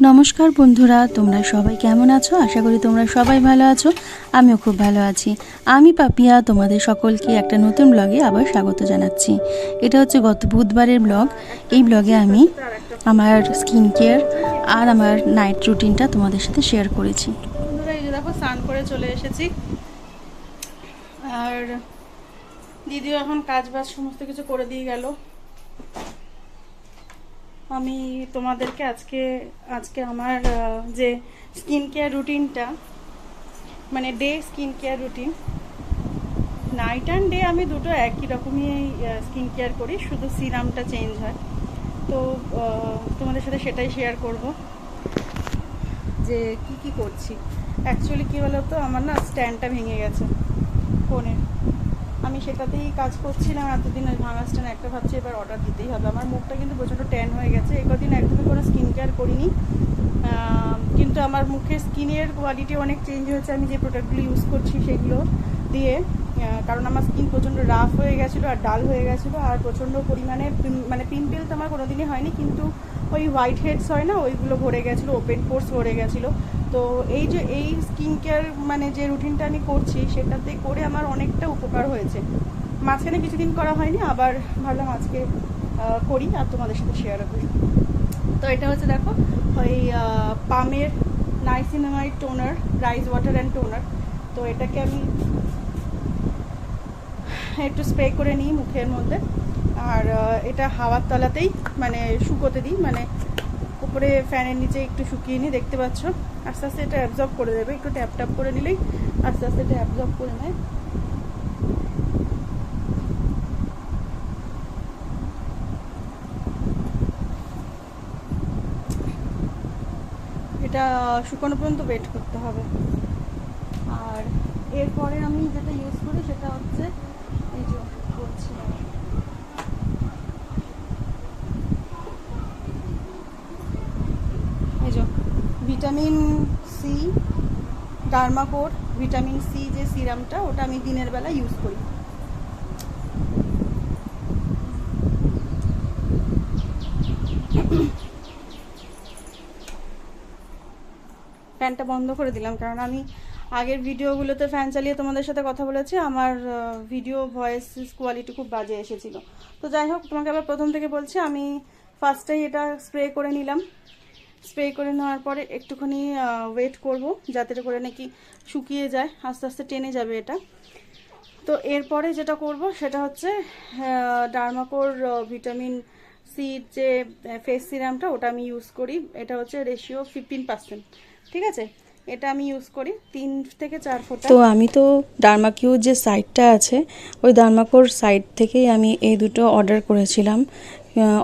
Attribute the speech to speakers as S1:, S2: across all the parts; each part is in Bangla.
S1: নমস্কার বন্ধুরা, তোমরা সবাই কেমন আছো? আশা করি তোমরা সবাই ভালো আছো। আমিও খুব ভালো আছি। আমি পাপিয়া তোমাদের সকলকে একটা নতুন ব্লগে আবার স্বাগত জানাচ্ছি। এটা হচ্ছে গত বুধবারের ব্লগ। এই ব্লগে আমি আমার স্কিন কেয়ার আর আমার নাইট রুটিনটা তোমাদের সাথে শেয়ার করেছি।
S2: বন্ধুরা, এই যে দেখো স্নান করে চলে এসেছি, আর দিদিও এখন কাজ বাজ সমস্ত কিছু করে দিয়ে গেল। আমি তোমাদেরকে আজকে আমার যে স্কিন কেয়ার রুটিনটা, মানে day skin care routine, night and day আমি দুটো একই রকমই স্কিন কেয়ার করি, শুধু সিরামটা চেঞ্জ হয়। তো তোমাদের সাথে সেটাই শেয়ার করব যে কি করছি। অ্যাকচুয়ালি কী বলো তো, আমার না স্ট্যান্ডটা ভেঙে গেছে ফোনের। আমি সেটাতেই কাজ করছিলাম এতদিন, ওই ভাঙা স্ট্যান্ড একটা ভাবছি এবার অর্ডার দিতেই হবে। আমার মুখটা কিন্তু প্রচণ্ড ট্যান হয়ে গেছে, এই কদিন একদমই কোনো স্কিন কেয়ার করিনি, কিন্তু আমার মুখের স্কিনের কোয়ালিটি অনেক চেঞ্জ হয়েছে আমি যে প্রোডাক্টগুলো ইউজ করছি সেগুলো দিয়ে। কারণ আমার স্কিন প্রচণ্ড রাফ হয়ে গেছিলো আর ডাল হয়ে গেছিলো, আর প্রচণ্ড পরিমাণে মানে পিম্পল তো আমার কোনোদিনই হয়নি, কিন্তু ওই হোয়াইট হেডস হয় না, ওইগুলো ভরে গেছিলো, ওপেন পোর্স ভরে গেছিলো। তো এই স্কিন কেয়ার মানে যে রুটিনটা আমি করছি সেটাতে করে আমার অনেকটা উপকার হয়েছে। মাঝখানে কিছুদিন করা হয়নি, আবার ভাবলাম আজকে করি আর তোমাদের সাথে শেয়ার করি। তো এটা হচ্ছে দেখো ওই পামের niacinamide toner, rice water and toner. তো এটাকে আমি একটু স্প্রে করে নিই মুখের মধ্যে, আর এটা হাওয়ার তলাতেই মানে শুকোতে দিই, মানে উপরে ফ্যানের নিচে একটু শুকিয়ে নিই। দেখতে পাচ্ছ আস্তে আস্তে এটা অ্যাবজর্ব করে দেবে, একটু ট্যাপ ট্যাপ করে নিলেই আস্তে আস্তে এটা অ্যাবজর্ব করে নেয়। এটা শুকানো পর্যন্ত ওয়েট করতে হবে। আর এরপরে আমি যেটা ইউজ করি সেটা হচ্ছে এই যে করছি, এই যে ভিটামিন সি, ডার্মাকোর ভিটামিন সি যে সিরামটা, ওটা আমি দিনের বেলা ইউজ করি। ফ্যানটা বন্ধ করে দিলাম কারণ আমি আগের ভিডিওগুলোতে ফ্যান চালিয়ে তোমাদের সাথে কথা বলেছি, আমার ভিডিও ভয়েস কোয়ালিটি খুব বাজে এসেছিল। তো যাই হোক, তোমাকে আবার প্রথম থেকে বলছি, আমি ফার্স্টেই এটা স্প্রে করে নিলাম। স্প্রে করে নেওয়ার পরে একটুখানি ওয়েট করব যাতে করে নাকি শুকিয়ে যায়, আস্তে আস্তে টেনে যাবে এটা। তো এরপরে যেটা করব সেটা হচ্ছে ডার্মাকোর ভিটামিন সির যে ফেস সিরামটা, ওটা আমি ইউজ করি। এটা হচ্ছে রেশিও 15%, ঠিক আছে? এটা আমি ইউজ করি 3 থেকে 4 ফোঁটা।
S1: তো আমি তো ডার্মাকিউর যে সাইটটা আছে, ওই ডার্মাকোর সাইট থেকেই আমি এই দুটো অর্ডার করেছিলাম।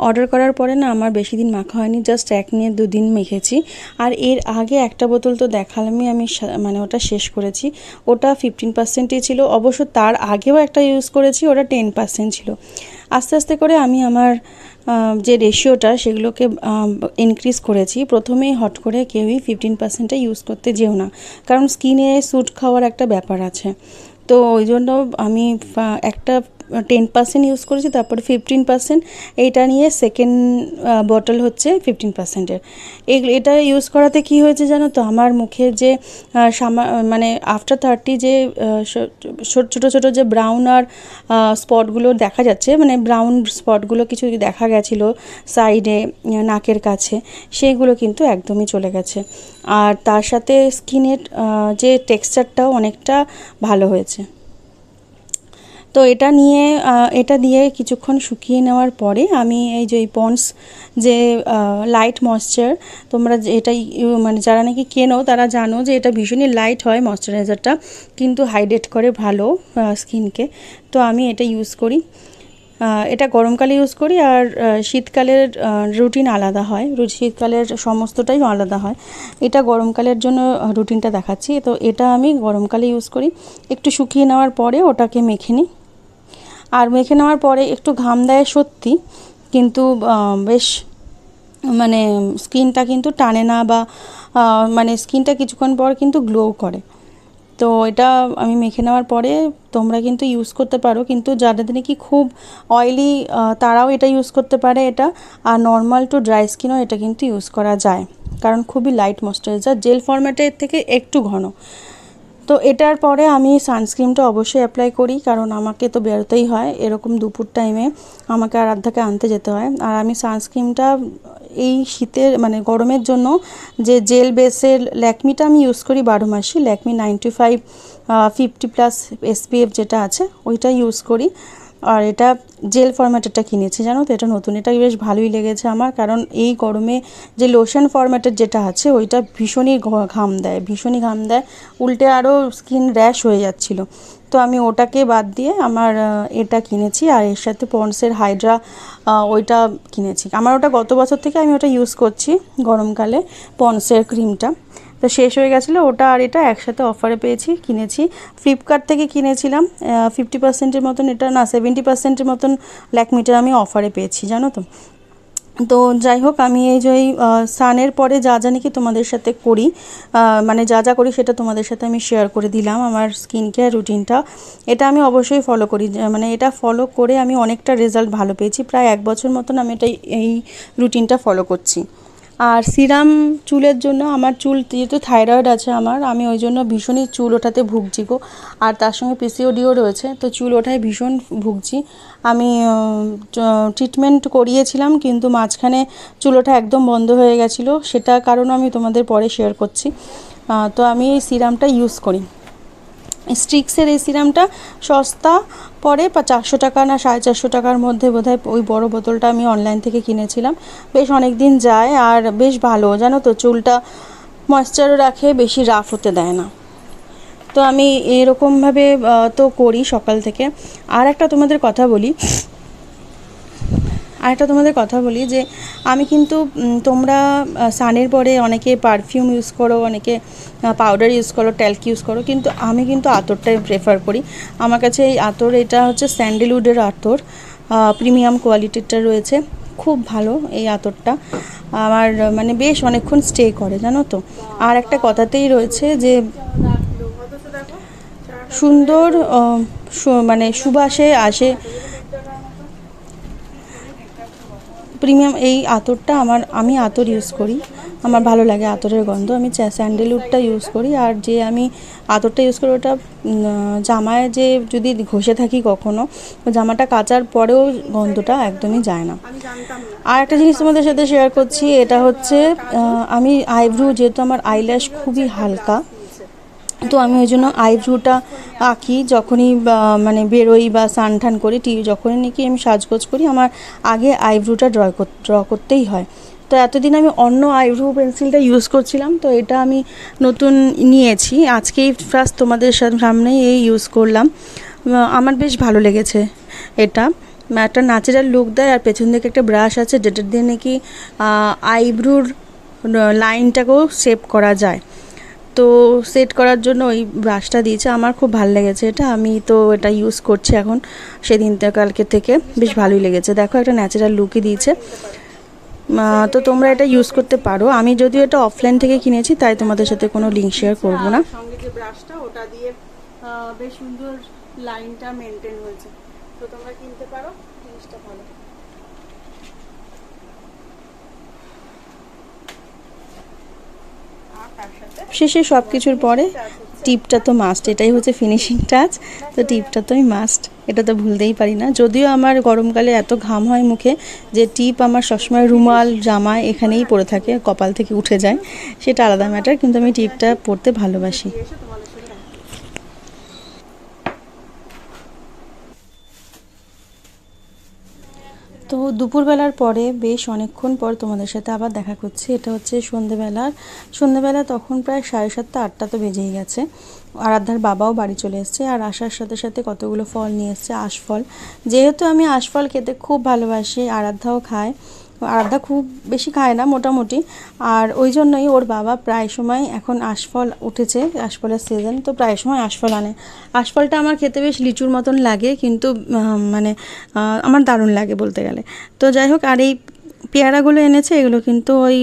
S1: অর্ডার করার পরে না আমার বেশি দিন মাখা হয়নি, জাস্ট 1 নিয়ে 2 দিন মেখেছি। আর এর আগে একটা বোতল তো দেখালামই আমি, মানে ওটা শেষ করেছি। ওটা 15%ই ছিল, অবশ্য তার আগেও একটা ইউজ করেছি, ওটা 10% ছিল। আস্তে আস্তে করে আমি আমার যে রেশিওটা সেগুলোকে ইনক্রিজ করেছি। প্রথমেই হট করে কেউই 15%টা ইউজ করতে যেও না, কারণ স্কিনে স্যুট খাওয়ার একটা ব্যাপার আছে। তো ওই জন্য আমি একটা 10% ইউজ করেছি, তারপরে 15%। এইটা নিয়ে সেকেন্ড বটল হচ্ছে 15%-এর। এটা ইউজ করাতে কি হয়েছে জানো তো, আমার মুখে যে মানে আফটার 30 যে ছোটো ছোটো যে ব্রাউন আর স্পটগুলো দেখা যাচ্ছে, মানে ব্রাউন স্পটগুলো কিছু দেখা গেছিলো সাইডে, নাকের কাছে, সেইগুলো কিন্তু একদমই চলে গেছে। আর তার সাথে স্কিনের যে টেক্সচারটাও অনেকটা ভালো হয়েছে। তো এটা দিয়ে কিছুক্ষণ শুকিয়ে নেওয়ার পরে আমি এই যে পন্ডস যে লাইট ময়েশ্চার, তোমরা এটা মানে যারা নাকি কেনো তারা জানো যে এটা ভীষণই লাইট হয় ময়েশ্চারাইজারটা, কিন্তু হাইড্রেট করে ভালো স্কিনকে। তো আমি এটা ইউজ করি। এটা গরমকালে ইউজ করি, আর শীতকালের রুটিন আলাদা হয়, শীতকালের সমস্তটাই আলাদা হয়। এটা গরমকালের জন্য রুটিনটা দেখাচ্ছি। তো এটা আমি গরমকালে ইউজ করি। একটু শুকিয়ে নেওয়ার পরে ওটাকে মেখে নিই, আর মেখে নেওয়ার পরে একটু ঘাম দেয় সত্যি, কিন্তু বেশ মানে স্কিনটা কিন্তু টানে না, বা মানে স্কিনটা কিছুক্ষণ পর কিন্তু গ্লো করে। তো এটা আমি মেখে নেওয়ার পরে তোমরা কিন্তু ইউজ করতে পারো, কিন্তু যাদের নাকি খুব অয়েলি তারাও এটা ইউজ করতে পারে এটা, আর নর্মাল টু ড্রাই স্কিনও এটা কিন্তু ইউজ করা যায়। কারণ খুবই লাইট ময়েশ্চারাইজার, জেল ফরম্যাটের থেকে একটু ঘন। তো এটার পরে আমি সানস্ক্রিনটা অবশ্যই অ্যাপ্লাই করি, কারণ আমাকে তো বেরোতেই হয় এরকম দুপুর টাইমে, আমাকে আর আরাধ্যাকে আনতে যেতে হয়। আর আমি সানস্ক্রিনটা এই শীতের মানে গরমের জন্য যে জেল বেসের ল্যাকমিটা আমি ইউজ করি 12 মাসই, ল্যাকমি 95 50+ SPF যেটা আছে ওইটা ইউজ করি। আর এটা জেল ফরম্যাটেরটা কিনেছি, জানো তো এটা নতুন, এটা বেশ ভালোই লেগেছে আমার, কারণ এই গরমে যে লোশন ফরম্যাটের যেটা আছে ওইটা ভীষণই ভীষণই ঘাম দেয়, উল্টে আরও স্কিন র্যাশ হয়ে যাচ্ছিল। তো আমি ওটাকে বাদ দিয়ে আমার এটা কিনেছি, আর এর সাথে পন্ডসের হাইড্রা ওইটা কিনেছি। আমার ওটা গত বছর থেকে আমি ওটা ইউজ করছি গরমকালে, পন্ডসের ক্রিমটা। তো শেষ হয়ে গেছিলো ওটা আর এটা একসাথে অফারে কিনেছি। ফ্লিপকার্ট থেকে কিনেছিলাম 50%-এর মতন, এটা না 70%-এর মতন ল্যাকমিটা আমি অফারে পেয়েছি, জানো তো। তো যাই হোক, আমি এই যে সানের পরে যা যা নাকি তোমাদের সাথে করি, মানে যা যা করি সেটা তোমাদের সাথে আমি শেয়ার করে দিলাম। আমার স্কিন কেয়ার রুটিনটা এটা আমি অবশ্যই ফলো করি, মানে এটা ফলো করে আমি অনেকটা রেজাল্ট ভালো পেয়েছি। প্রায় 1 বছর মতন আমি এই রুটিনটা ফলো করছি। আর সিরাম চুলের জন্য, আমার চুল যেহেতু থাইরয়েড আছে আমি ওই জন্য ভীষণই চুল ওঠাতে ভুগছি গো। আর তার সঙ্গে পিসিওডিও রয়েছে, তো চুল ওঠায় ভীষণ ভুগছি আমি। ট্রিটমেন্ট করিয়েছিলাম, কিন্তু মাঝখানে চুল ওঠা একদম বন্ধ হয়ে গেছিলো, সেটা কারণ আমি তোমাদের পরে শেয়ার করছি। তো আমি এই সিরামটা ইউজ করি, স্ট্রিক্সের এই সিরামটা সস্তা পড়ে 400 টাকা না 450 টাকার মধ্যে বোধহয়, ওই বড় বোতলটা আমি অনলাইন থেকে কিনেছিলাম। বেশ অনেক দিন যায় আর বেশ ভালো, জানো তো, চুলটা ময়েশ্চারও রাখে, বেশি রাফ হতে দেয় না। তো আমি এরকমভাবে তো করি সকাল থেকে। আর একটা তোমাদের কথা বলি যে আমি কিন্তু তোমরা সানের পরে অনেকে পারফিউম ইউজ করো, অনেকে পাউডার ইউজ করো, ট্যাল্ক ইউজ করো, কিন্তু আমি কিন্তু আতরটাই প্রেফার করি। আমার কাছে এই আতর, এটা হচ্ছে স্যান্ডেলউডের আতর, প্রিমিয়াম কোয়ালিটিরটা রয়েছে, খুব ভালো এই আতরটা, আমার মানে বেশ অনেকক্ষণ স্টে করে, জানো তো। আর একটা কথাতেই রয়েছে যে সুন্দর মানে সুবাসে আসে প্রিমিয়াম এই আতরটা। আমি আতর ইউজ করি, আমার ভালো লাগে আতরের গন্ধ, আমি স্যান্ডেলউডটা ইউজ করি। আর যে আমি আতরটা ইউজ করি ওটা জামায় যে যদি ঘষে থাকি কখনো, জামাটা কাচার পরেও গন্ধটা একদমই যায় না। আর একটা জিনিস তোমাদের সাথে শেয়ার করছি, এটা হচ্ছে আমি আইব্রু, যেহেতু আমার আইল্যাশ খুবই হালকা, তো আমি ওই জন্য আইব্রুটা আঁকি যখনই মানে বেরোই বা স্নান টান করি, যখনই নাকি আমি সাজগোজ করি, আমার আগে আইব্রুটা ড্র করতেই হয়। তো এতদিন আমি অন্য আইব্রু পেন্সিলটা ইউজ করছিলাম, তো এটা আমি নতুন নিয়েছি, আজকেই ফার্স্ট তোমাদের সামনেই এই ইউজ করলাম। আমার বেশ ভালো লেগেছে, এটা একটা ন্যাচারাল লুক দেয়। আর পেছন দিকে একটা ব্রাশ আছে, যেটার দিয়ে নাকি আইব্রুর লাইনটাকেও শেপ করা যায়, তো সেট করার জন্য ওই ব্রাশটা দিয়েছে, আমার খুব ভালো লেগেছে এটা। আমি তো এটা ইউজ করছি এখন, সেদিন কালকে থেকে বেশ ভালোই লেগেছে। দেখো একটা ন্যাচারাল লুকই দিয়েছে, তো তোমরা এটা ইউজ করতে পারো। আমি যদিও এটা অফলাইন থেকে কিনেছি, তাই তোমাদের সাথে কোনো লিঙ্ক শেয়ার করবো না।
S2: সঙ্গে যে ব্রাশটা ওটা দিয়ে বেশ সুন্দর লাইনটা মেনটেন হয়েছে, তো তোমরা কিনতে পারো, জিনিসটা ভালো।
S1: শেষে সব কিছুর পরে টিপটা তো মাস্ট, এটাই হচ্ছে ফিনিশিং টাচ, তো টিপটা তো আমি মাস্ট, এটা তো ভুলতেই পারি না। যদিও আমার গরমকালে এত ঘাম হয় মুখে যে টিপ আমার সবসময় রুমাল জামা এখানেই পড়ে থাকে, কপাল থেকে উঠে যায়, সেটা আলাদা ম্যাটার, কিন্তু আমি টিপটা পরতে ভালোবাসি। তো দুপুরবেলার পরে বেশ অনেকক্ষণ পর তোমাদের সাথে আবার দেখা করছি। এটা হচ্ছে সন্ধ্যেবেলা, তখন প্রায় 7:30 8টা তো বেজেই গেছে। আরাধ্যার বাবাও বাড়ি চলে এসছে, আর আসার সাথে সাথে কতগুলো ফল নিয়ে এসছে, আশফল। যেহেতু আমি আশফল খেতে খুব ভালোবাসি, আরাধ্যাও খায়, আরাধ্যা খুব বেশি খায় না, মোটামুটি, আর ওই জন্যই ওর বাবা প্রায় সময়, এখন আশফল উঠেছে, আশফলের সিজন, তো প্রায় সময় আশফল আনে। আশফলটা আমার খেতে বেশ লিচুর মতন লাগে, কিন্তু মানে আমার দারুণ লাগে বলতে গেলে। তো যাই হোক, আর এই পেয়ারাগুলো এনেছে এগুলো কিন্তু ওই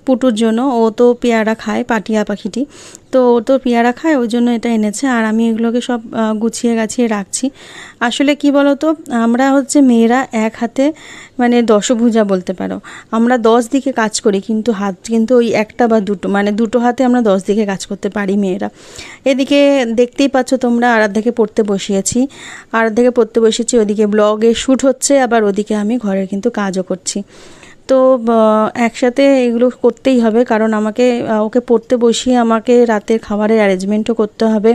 S1: পুটুর জন্য, ও তো পেয়ারা খায়, পাটিয়া পাখিটি, তো ও তো পেয়ারা খায়, ওই জন্য এটা এনেছে। আর আমি এগুলোকে সব গুছিয়ে গাছিয়ে রাখছি। আসলে কি বলো তো, আমরা হচ্ছে মেয়েরা এক হাতে মানে দশভুজা বলতে পারো। আমরা 10 দিকে কাজ করি, কিন্তু হাত কিন্তু ওই একটা বা দুটো, মানে দুটো হাতে আমরা 10 দিকে কাজ করতে পারি মেয়েরা। এদিকে দেখতেই পাচ্ছ তোমরা, আরাধ্যাকে পড়তে বসিয়েছি, আরাধ্যাকে পড়তে বসেছি, ওদিকে ব্লগে শ্যুট হচ্ছে, আবার ওদিকে আমি ঘরের কিন্তু কাজও করছি। তো একসাথে এগুলো করতেই হবে, কারণ আমাকে ওকে পড়তে বসিয়ে আমাকে রাতের খাবারের অ্যারেঞ্জমেন্টও করতে হবে।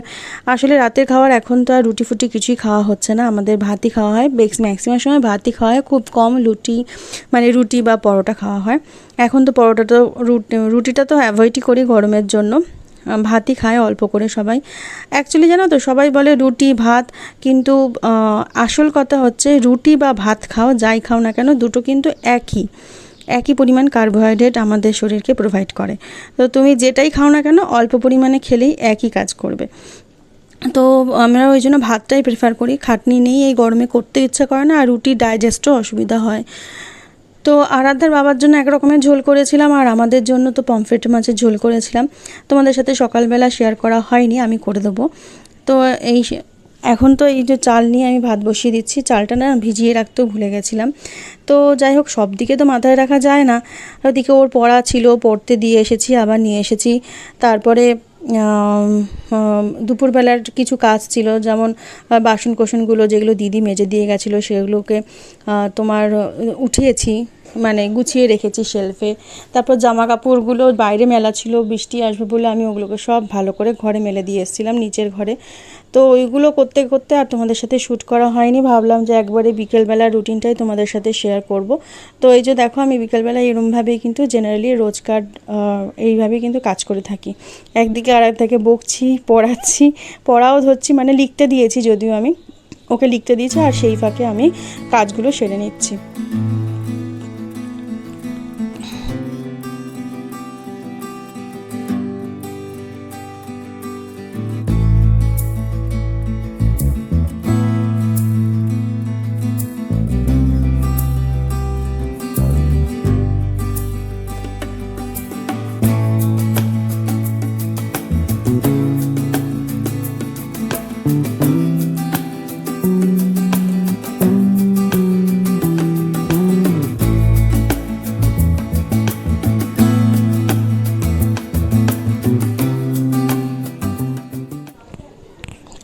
S1: আসলে রাতের খাবার এখন তো আর রুটি ফুটি কিছুই খাওয়া হচ্ছে না, আমাদের ভাতই খাওয়া হয়, ম্যাক্সিমাম সময় ভাতই খাওয়া হয়, খুব কম রুটি বা পরোটা খাওয়া হয়। এখন তো রুটিটা তো অ্যাভয়েডই করি গরমের জন্য, ভাতই খায় অল্প করে সবাই। অ্যাকচুয়ালি জানো তো, সবাই বলে রুটি ভাত, কিন্তু আসল কথা হচ্ছে রুটি বা ভাত খাও, যাই খাও না কেন, দুটো কিন্তু একই পরিমাণ কার্বোহাইড্রেট আমাদের শরীরকে প্রোভাইড করে। তো তুমি যেটাই খাও না কেন অল্প পরিমাণে খেলেই একই কাজ করবে। তো আমরা ওই জন্য ভাতটাই প্রেফার করি, খাটনি নেই, এই গরমে করতে ইচ্ছা করে না, আর রুটি ডাইজেস্টও অসুবিধা হয়। তো আরাধ্যার বাবার জন্য এক রকমের ঝোল করেছিলাম, আর আমাদের জন্য তো পমফ্রেট মাছের ঝোল করেছিলাম। তোমাদের সাথে সকালবেলা শেয়ার করা হয়নি, আমি করে দেবো। তো এখন তো এই যে চাল নিয়ে আমি ভাত বসিয়ে দিচ্ছি, চালটা না ভিজিয়ে রাখতেও ভুলে গেছিলাম। তো যাই হোক, সব দিকে তো মাথায় রাখা যায় না। ওদিকে ওর পড়া ছিল, পড়তে দিয়ে এসেছি, আবার নিয়ে এসেছি। তারপরে দুপুরবেলার কিছু কাজ ছিল, যেমন বাসন কোসনগুলো যেগুলো দিদি মেজে দিয়ে গেছিলো সেগুলোকে তোমার উঠিয়েছি, মানে গুছিয়ে রেখেছি শেলফে। তারপর জামা কাপড়গুলো বাইরে মেলা ছিল, বৃষ্টি আসবে বলে আমি ওগুলোকে সব ভালো করে ঘরে মেলে দিয়ে এসেছিলাম, নিচের ঘরে। তো ওইগুলো করতে করতে আর তোমাদের সাথে শ্যুট করা হয়নি, ভাবলাম যে একবারে বিকেলবেলার রুটিনটাই তোমাদের সাথে শেয়ার করব। তো এই যে দেখো, আমি বিকেলবেলা এরমভাবেই কিন্তু জেনারেলি রোজকার এইভাবেই কিন্তু কাজ করে থাকি। একদিকে আর একদিকে বকছি, পড়াও ধরছি, মানে লিখতে দিয়েছি, যদিও আমি ওকে লিখতে দিয়েছি, আর সেই ফাঁকে আমি কাজগুলো সেরে নিচ্ছি।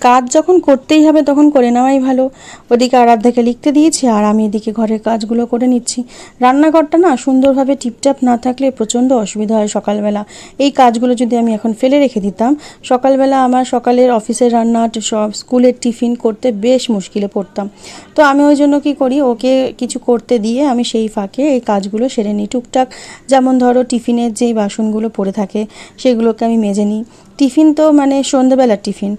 S1: কাজ যখন করতেই হবে তখন করে নেওয়াই ভালো। ওদিকে আরাধ্যাকে লিখতে দিয়েছি, আর আমি এদিকে ঘরের কাজগুলো করে নিচ্ছি। রান্নাঘরটা না সুন্দরভাবে টিপটাপ না থাকলে প্রচণ্ড অসুবিধা হয় সকালবেলা। এই কাজগুলো যদি আমি এখন ফেলে রেখে দিতাম, সকালবেলা আমার সকালের অফিসের রান্না, সব স্কুলের টিফিন করতে বেশ মুশকিলে পড়তাম। তো আমি ওই জন্য কী করি, ওকে কিছু করতে দিয়ে আমি সেই ফাঁকে এই কাজগুলো সেরে নিই টুকটাক। যেমন ধরো, টিফিনের যেই বাসনগুলো পড়ে থাকে সেগুলোকে আমি মেজে নিই। টিফিন তো মানে সন্ধ্যেবেলার টিফিন,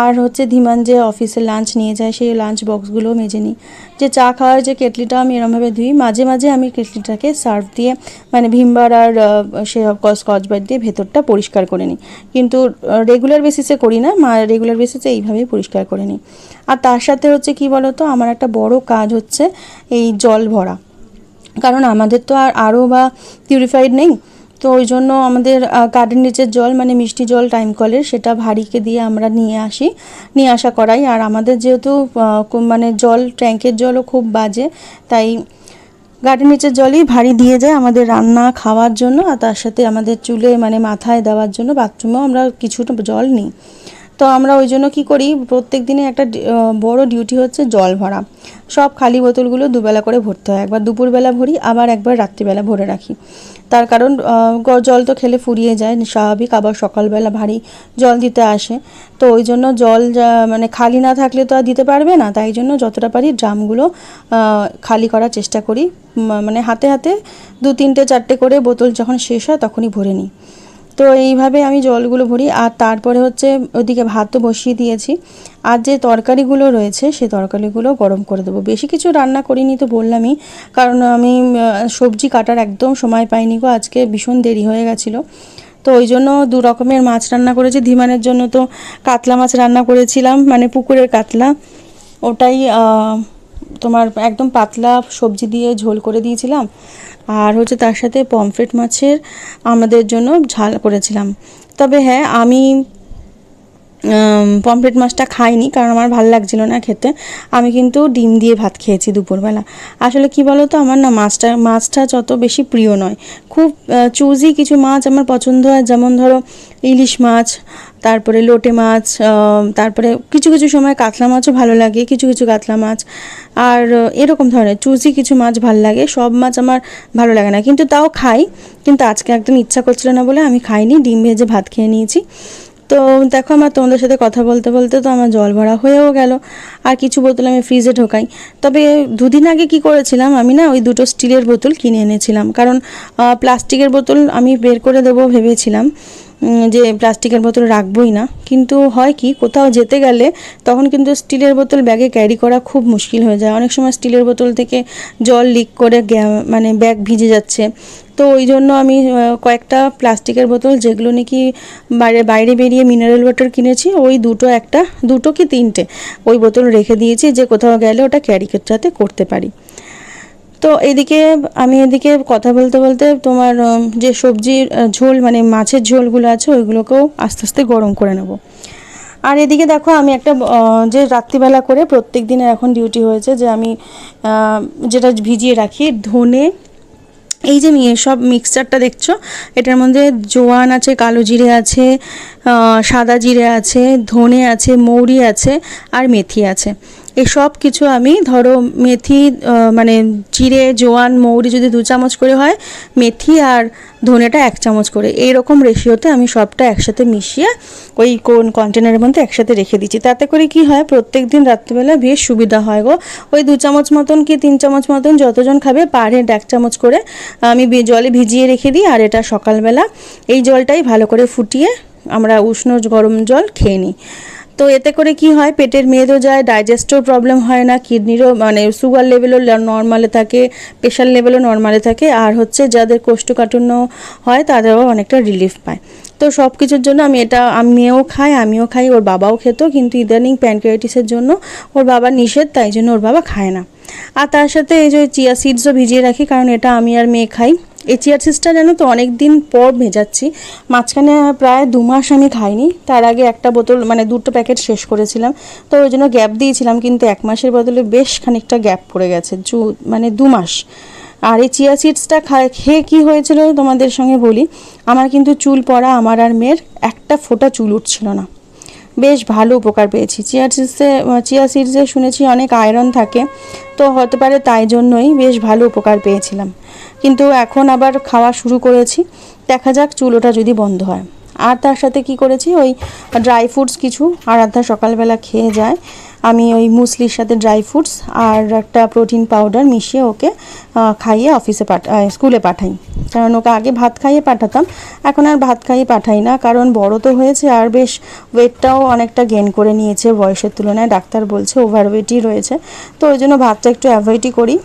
S1: আর হচ্ছে ধীমান যে অফিসে লাঞ্চ নিয়ে যায় সেই লাঞ্চ বক্সগুলো মেজে নিই। যে চা খাওয়ার যে কেটলিটা আমি এরমভাবে ধুই, মাঝে মাঝে আমি কেটলিটাকে সার্ফ দিয়ে, মানে ভিমবার আর সে স্কচব্রাইট দিয়ে ভেতরটা পরিষ্কার করে নিই, কিন্তু রেগুলার বেসিসে করি না, রেগুলার বেসিসে এইভাবেই পরিষ্কার করে নিই। আর তার সাথে হচ্ছে কি বলো তো, আমার একটা বড় কাজ হচ্ছে এই জল ভরা, কারণ আমাদের তো আরও বা পিউরিফাইড নেই। তো ওই জন্য আমাদের কারের নিচের জল, মানে মিষ্টি জল টাইম কলের, সেটা ভারীকে দিয়ে আমরা নিয়ে আসা করাই। আর আমাদের যেহেতু মানে জল, ট্যাঙ্কের জলও খুব বাজে, তাই গাড়ির নিচের জলই ভারী দিয়ে যায় আমাদের রান্না খাওয়ার জন্য, আর তার সাথে আমাদের চুলে মানে মাথায় দেওয়ার জন্য বাথরুমেও আমরা কিছুটা জল নিই। তো আমরা ওই জন্য কী করি, প্রত্যেক দিনে একটা বড় ডিউটি হচ্ছে জল ভরা। সব খালি বোতলগুলো দুবেলা করে ভরতে হয়, একবার দুপুরবেলা ভরি, আবার একবার রাত্রিবেলা ভরে রাখি। তার কারণ জল তো খেলে ফুরিয়ে যায় স্বাভাবিক, আবার সকালবেলা ভারী জল দিতে আসে। তো ওই জন্য জল মানে খালি না থাকলে তো আর দিতে পারবে না, তাই জন্য যতটা পারি ড্রামগুলো খালি করার চেষ্টা করি, মানে হাতে হাতে 2-3-4টে করে বোতল যখন শেষ হয় তখনই ভরে নিই। তো এইভাবে আমি জলগুলো ভরি। আর তারপরে হচ্ছে ওদিকে ভাতও বসিয়ে দিয়েছি, আর যে তরকারিগুলো রয়েছে সেই তরকারিগুলো গরম করে দেবো। বেশি কিছু রান্না করিনি তো বললামই, কারণ আমি সবজি কাটার একদম সময় পাইনি গো, আজকে ভীষণ দেরি হয়ে গেছিলো। তো ওই জন্য 2 রকমের মাছ রান্না করেছি। ধীমানের জন্য তো কাতলা মাছ রান্না করেছিলাম, মানে পুকুরের কাতলা, ওটাই তোমার একদম পাতলা সবজি দিয়ে ঝোল করে দিয়েছিলাম, আর হচ্ছে তার সাথে পমফ্রেট মাছের আমাদের জন্য ঝাল করেছিলাম। তবে হ্যাঁ, আমি পমফ্রেট মাছটা খাইনি, কারণ আমার ভালো লাগছিল না খেতে। আমি কিন্তু ডিম দিয়ে ভাত খেয়েছি দুপুরবেলা। আসলে কি বলো তো, আমার না মাছটা যত বেশি প্রিয় নয়। খুব চুজি কিছু মাছ আমার পছন্দ হয়, যেমন ধরো ইলিশ মাছ, তারপরে লোটে মাছ, তারপরে কিছু কিছু সময় কাতলা মাছও ভালো লাগে, কিছু কিছু কাতলা মাছ। আর এরকম ধরনের চুজি কিছু মাছ ভালো লাগে, সব মাছ আমার ভালো লাগে না, কিন্তু তাও খাই। কিন্তু আজকে একদম ইচ্ছা করছিল না বলে আমি খাইনি, ডিম ভেজে ভাত খেয়ে নিয়েছি। তো দেখো, আমার তোমাদের সাথে কথা বলতে বলতে তো আমার জল ভরা হয়েও গেল, আর কিছু বোতল আমি ফ্রিজে ঢোকাই। তবে দুদিন আগে কি করেছিলাম, আমি না ওই দুটো স্টিলের বোতল কিনে এনেছিলাম, কারণ প্লাস্টিকের বোতল আমি বের করে দেবো ভেবেছিলাম, যে প্লাস্টিকের বোতল রাখবোই না। কিন্তু হয় কি, কোথাও যেতে গেলে তখন কিন্তু স্টিলের বোতল ব্যাগে ক্যারি করা খুব মুশকিল হয়ে যায়। অনেক সময় স্টিলের বোতল থেকে জল লিক করে মানে ব্যাগ ভিজে যাচ্ছে। তো ওই জন্য আমি কয়েকটা প্লাস্টিকের বোতল, যেগুলো নাকি বাইরে বেরিয়ে মিনারেল ওয়াটার কিনেছি, ওই দুটো কি তিনটে ওই বোতল রেখে দিয়েছি, যে কোথাও গেলে ওটা ক্যারি যাতে করতে পারি। তো এদিকে কথা বলতে বলতে তোমার যে সবজির ঝোল মানে মাছের ঝোলগুলো আছে ওইগুলোকেও আস্তে আস্তে গরম করে নেব। আর এদিকে দেখো, আমি একটা যে রাত্রিবেলা করে প্রত্যেক দিনের এখন ডিউটি হয়েছে, যে আমি যেটা ভিজিয়ে রাখি ধনে, এই যে সব মিক্সচারটা দেখছো, এটার মধ্যে জোয়ান আছে, কালো জিরে আছে, সাদা জিরে আছে, ধনে আছে, মৌরি আছে, আর মেথি আছে। এই সব কিছু আমি ধরো মেথি মানে জিরে, জোয়ান, মৌরি যদি 2 চামচ করে হয়, মেথি আর ধনেটা 1 চামচ করে, এইরকম রেশিওতে আমি সবটা একসাথে মিশিয়ে ওই কোন কন্টেনারের মধ্যে একসাথে রেখে দিচ্ছি। তাতে করে কি হয়, প্রত্যেক দিন রাত্রিবেলা বেশ সুবিধা হয় গো। ওই 2 চামচ মতন কি 3 চামচ মতন যতজন খাবে পার হেড 1 চামচ করে আমি জলে ভিজিয়ে রেখে দিই, আর এটা সকালবেলা এই জলটাই ভালো করে ফুটিয়ে আমরা উষ্ণ গরম জল খেয়ে নিই। তো এতে করে কি হয়, পেটের মেদও যায়, ডাইজেস্টও প্রবলেম হয় না, কিডনিরও মানে সুগার লেভেলও নর্মালে থাকে, প্রেশার লেভেলও নর্মালে থাকে, আর হচ্ছে যাদের কোষ্ঠকাঠিন্য হয় তাদেরও অনেকটা রিলিফ পায়। তো সব কিছুর জন্য আমি এটা, আমিও খাই, ওর বাবাও খেত, কিন্তু ইদানিং প্যানক্রিয়াটিসের জন্য ওর বাবা নিষেধ, তাই জন্য ওর বাবা খায় না। আর তার সাথে এই যে চিয়া সিডসও ভিজিয়ে রাখি, কারণ এটা আমি আর মেয়ে খাই। এই চিয়া সিডসটা জানো তো অনেক দিন পর ভেজাচ্ছি, মাঝখানে প্রায় 2 মাস আমি খাইনি। তার আগে একটা বোতল মানে 2টো প্যাকেট শেষ করেছিলাম, তো ওই জন্য গ্যাপ দিয়েছিলাম, কিন্তু 1 মাসের বদলে বেশ খানিকটা গ্যাপ পড়ে গেছে, মানে 2 মাস। আর এই চিয়া সিডসটা খেয়ে কী হয়েছিল তোমাদের সঙ্গে বলি, আমার কিন্তু চুল পড়া, আমার আর মেয়ের একটা ফোঁটা চুল উঠছিল না। বেশ ভালো উপকার পেয়েছি চিয়া সিডসে শুনেছি অনেক আয়রন থাকে, তো হতে পারে তাই জন্যই বেশ ভালো উপকার পেয়েছিলাম। কিন্তু এখন আবার খাওয়া শুরু করেছি, দেখা যাক চুল ওঠা যদি বন্ধ হয়। আর তার সাথে কি করেছি, ওই ড্রাই ফ্রুটস কিছু আরাধ্যা সকালবেলা খেয়ে যায়, আমি ওই মুসলির সাথে ড্রাই ফ্রুটস আর একটা প্রোটিন পাউডার মিশিয়ে ওকে খাইয়ে স্কুলে পাঠাই। কারণ ওকে আগে ভাত খাইয়ে পাঠাতাম, এখন আর ভাত খাইয়ে পাঠাই না, কারণ বড় তো হয়েছে আর বেশ ওয়েটটাও অনেকটা গেইন করে নিয়েছে বয়সের তুলনায়, ডাক্তার বলছে ওভারওয়েটই রয়েছে। তো ওই জন্য ভাতটা একটু অ্যাভয়েডই করি,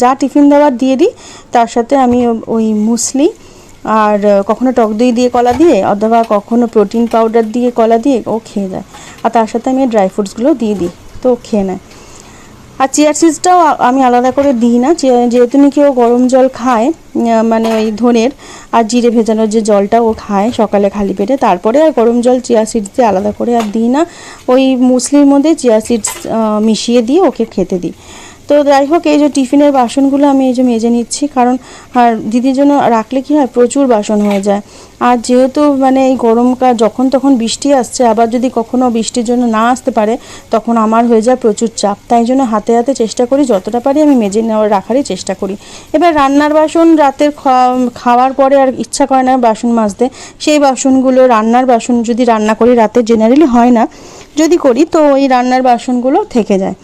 S1: যা টিফিন দেওয়ার দিয়ে দিই, তার সাথে আমি ওই মুসলি আর কখনো টক দই দিয়ে কলা দিয়ে, অথবা কখনো প্রোটিন পাউডার দিয়ে কলা দিয়ে ও খেয়ে যায়। আর তার সাথে আমি ড্রাই ফ্রুটসগুলো দিয়ে দিই, তো খেয়ে নেয়। আর চিয়া সিডসটাও আমি আলাদা করে দিই না, যেহেতু নাকি ও গরম জল খায়, মানে ওই ধনের আর জিরে ভেজানোর যে জলটা ও খায় সকালে খালি পেটে, তারপরে আর গরম জল চিয়া সিডস দিয়ে আলাদা করে আর দিই না, ওই মুসলির মধ্যে চিয়া সিডস মিশিয়ে দিয়ে ওকে খেতে দিই। তো যাই হোক, এই যে টিফিনের বাসনগুলো আমি এই যে মেজে নিচ্ছি, কারণ আর দিদির জন্য রাখলে কি হয়, প্রচুর বাসন হয়ে যায়। আর যেহেতু মানে এই গরমকাল, যখন তখন বৃষ্টি আসছে, আবার যদি কখনো বৃষ্টির জন্য না আসতে পারে, তখন আমার হয়ে যায় প্রচুর চাপ, তাই জন্য হাতে হাতে চেষ্টা করি যতটা পারি আমি মেজে রাখারই চেষ্টা করি। এবার রান্নার বাসন রাতের খাওয়ার পরে আর ইচ্ছা করে না বাসন মাজতে, সেই বাসনগুলো রান্নার বাসন যদি রান্না করি রাতে, জেনারেলি হয় না, যদি করি তো ওই রান্নার বাসনগুলো থেকে যায়।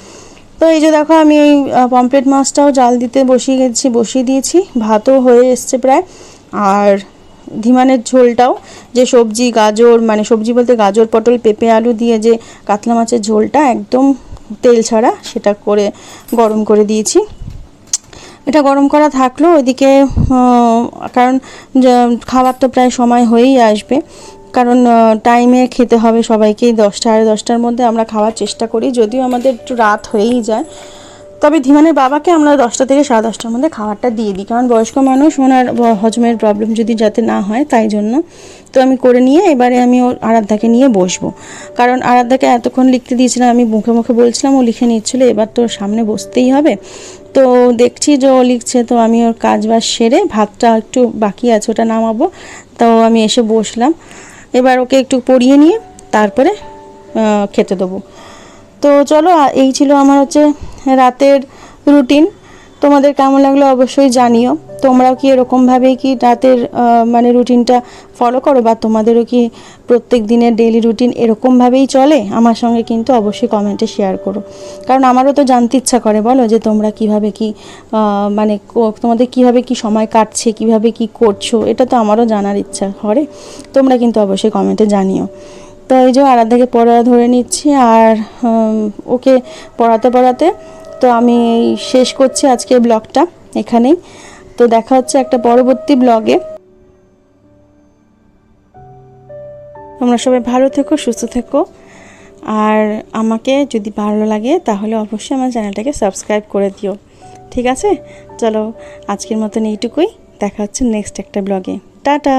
S1: তো এই যে দেখো, আমি এই পমফ্রেট মাছটাও জাল দিতে বসিয়ে দিয়েছি, ভাতও হয়ে এসছে প্রায়। আর ধিমানের ঝোলটাও, যে সবজি গাজর, মানে সবজি বলতে গাজর, পটল, পেঁপে, আলু দিয়ে যে কাতলা মাছের ঝোলটা একদম তেল ছাড়া, সেটা করে গরম করে দিয়েছি। এটা গরম করা থাকলো ওইদিকে, কারণ খাবার তো প্রায় সময় হয়েই আসবে, কারণ টাইমে খেতে হবে সবাইকেই, 10টা সাড়ে 10টার মধ্যে আমরা খাওয়ার চেষ্টা করি, যদিও আমাদের একটু রাত হয়েই যায়। তবে ধীমানের বাবাকে আমরা 10টা থেকে 10:30টার মধ্যে খাবারটা দিয়ে দিই, কারণ বয়স্ক মানুষ, ওনার হজমের প্রবলেম যদি যাতে না হয় তাই জন্য। তো আমি করে নিয়ে এবারে আমি ওর আরাধ্যাকে নিয়ে বসবো, কারণ আরাধ্যাকে এতক্ষণ লিখতে দিয়েছিলাম, আমি মুখে মুখে বলছিলাম, ও লিখে নিচ্ছিলো, এবার তোর সামনে বসতেই হবে। তো দেখছি যে ও লিখছে, তো আমি ওর কাজ বাজ সেরে, ভাতটা একটু বাকি আছে ওটা নামাবো, তো আমি এসে বসলাম। এবার ওকে একটু পড়িয়ে নিয়ে তারপরে খেতে দেবো। তো চলো, এই ছিল আমার হচ্ছে রাতের রুটিন। তোমাদের কেমন লাগলো অবশ্যই জানিও। তোমরাও কি এরকমভাবেই কি রাতের মানে রুটিনটা ফলো করো, বা তোমাদেরও কি প্রত্যেক দিনের ডেইলি রুটিন এরকমভাবেই চলে? আমার সঙ্গে কিন্তু অবশ্যই কমেন্টে শেয়ার করো, কারণ আমারও তো জানতে ইচ্ছা করে, বলো যে তোমরা কিভাবে কি মানে তোমাদের কিভাবে কি সময় কাটছে, কিভাবে কি করছো, এটা তো আমারও জানার ইচ্ছা করে। তোমরা কিন্তু অবশ্যই কমেন্টে জানিও। তো এই যে আরাধ্যাকে পড়া ধরে নিচ্ছি, আর ওকে পড়াতে তো আমি শেষ করছি আজকের ব্লগটা এখানেই। তো দেখা হচ্ছে একটা পরবর্তী ব্লগে। তোমরা সবাই ভালো থেকো, সুস্থ থেকো, আর আমাকে যদি ভালো লাগে তাহলে অবশ্যই আমার চ্যানেলটাকে সাবস্ক্রাইব করে দিও, ঠিক আছে? চলো, আজকের মতন এইটুকুই, দেখা হচ্ছে নেক্সট একটা ব্লগে। টাটা।